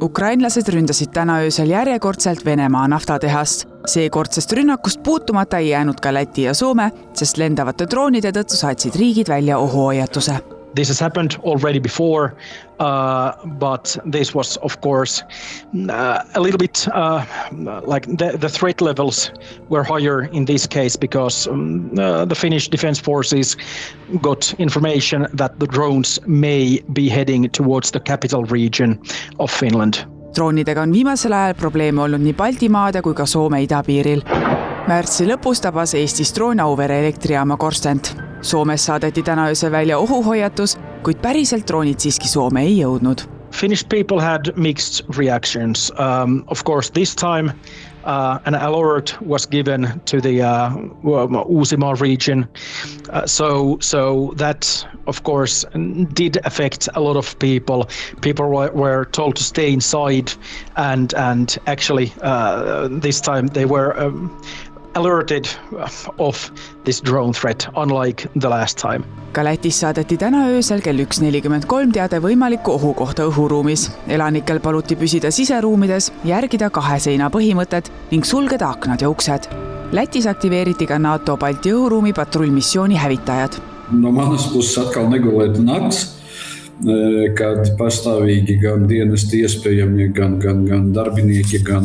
Ukrainlased ründasid täna öösel järjekordselt Venemaa naftatehast. Seekordsest rünnakust puutumata ei jäänud ka Läti ja Soome, sest lendavate droonide tõttu saatsid riigid välja ohuhoiatuse. This has happened already before, but this was, of course, a little bit like the threat levels were higher in this case because the Finnish Defence Forces got information that the drones may be heading towards the capital region of Finland. Droonidega on viimasel ajal probleeme olnud nii Baltimaade kui ka Soome idapiiril. Märtsi lõpus tabas Eestis droon Auvere elektrijaama korstent. Soomes saadeti täna öösel välja ohuhoiatus, kuid päriselt droonid siiski Soome ei jõudnud. Finnish people had mixed reactions. Of course, this time an alert was given to the Uusimaa region. So that, of course, did affect a lot of people. People were told to stay inside and actually this time they were alerted of this drone threat, unlike the last time. Ka Lätis saadeti täna öösel kell 1:43 teade võimaliku ohu kohta õhuruumis. Elanikel paluti püsida siseruumides, järgida 2 seina põhimõtet ning sulgeda aknad ja uksed. Lätis aktiveeriti ka NATO Balti õhuruumi patrullmissiooni hävitajad. No manas puses atkal negulēta nakts, kad pastāvīgi gan dienesti iespējami, gan darbinieki, gan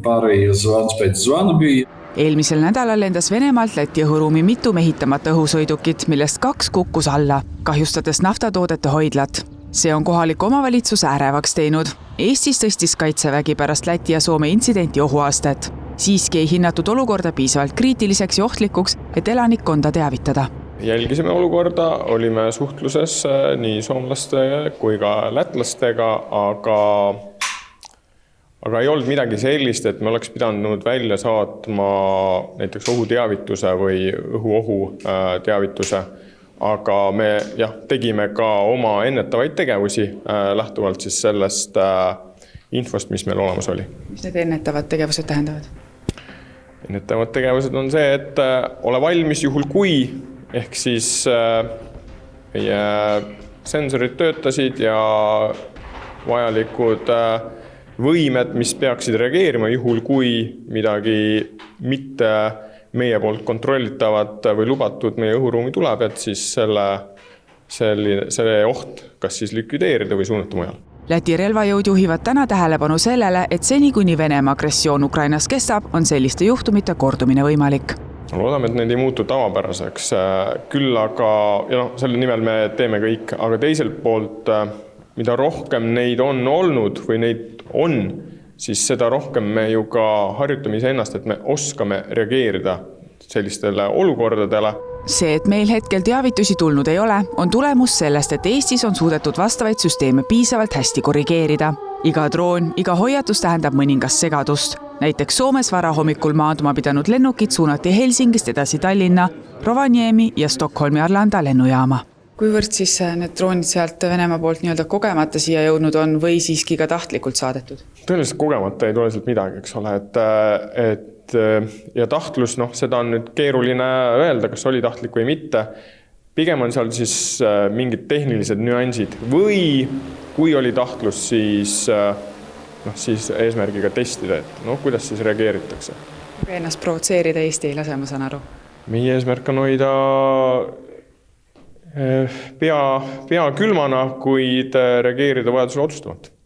pārējie zvans pēc zvana bija. Eelmisel nädalal lendas Venemaalt Läti õhuruumi mitu mehitamata õhusõidukit, millest 2 kukkus alla, kahjustades naftatoodete hoidlat. See on kohaliku omavalitsuse ärevaks teinud. Eestis tõstis Kaitsevägi pärast Läti ja Soome intsidenti ohuastet. Siiski ei hinnatud olukorda piisavalt kriitiliseks ja ohtlikuks, et elanikkonda teavitada. Jälgisime olukorda, olime suhtluses nii soomlaste kui ka lätlastega, aga ei olnud midagi sellist, et me oleks pidanud välja saatma näiteks ohuteavituse või õhuohu teavituse. Aga me tegime ka oma ennetavaid tegevusi lähtuvalt siis sellest infost, mis meil olemas oli. Mis need ennetavad tegevused tähendavad? Ennetavad tegevused on see, et ole valmis juhul kui, ehk siis meie sensorid töötasid ja vajalikud võimed, mis peaksid reageerima juhul kui midagi mitte meie poolt kontrollitavat või lubatud meie õhuruumi tuleb, et siis selle oht kas siis likvideerida või suunata mujal. Läti relvajõud juhivad täna tähelepanu sellele, et seni kuni Venemaa agressioon Ukrainas kestab, on selliste juhtumite kordumine võimalik. Loodame, et need ei muutu tavapäraseks. Küll aga, selle nimel me teeme kõik, aga teiselt poolt, mida rohkem neid on olnud või neid on, siis seda rohkem me ju ka harjutame iseennast, et me oskame reageerida sellistele olukordadele. See, et meil hetkel teavitusi tulnud ei ole, on tulemus sellest, et Eestis on suudetud vastavaid süsteeme piisavalt hästi korrigeerida. Iga droon, iga hoiatus tähendab mõningast segadust. Näiteks Soomes varahommikul maaduma pidanud lennukid suunati Helsingist edasi Tallinna, Rovaniemi ja Stockholmi Arlanda lennujaama. Kuivõrd siis need droonid sealt Venemaa poolt kogemata siia jõudnud on või siiski ka tahtlikult saadetud? Tõenäoliselt kogemata ei tule sealt midagi, eks ole, ja tahtlus, seda on nüüd keeruline öelda, kas oli tahtlik või mitte. Pigem on seal siis mingid tehnilised nüansid või kui oli tahtlus, siis eesmärgiga testida, et kuidas siis reageeritakse. Ennast provotseerida Eesti ei lase, ma saan aru. Meie eesmärk on hoida pea külmana, kuid reageerida vajadusele otsustavat.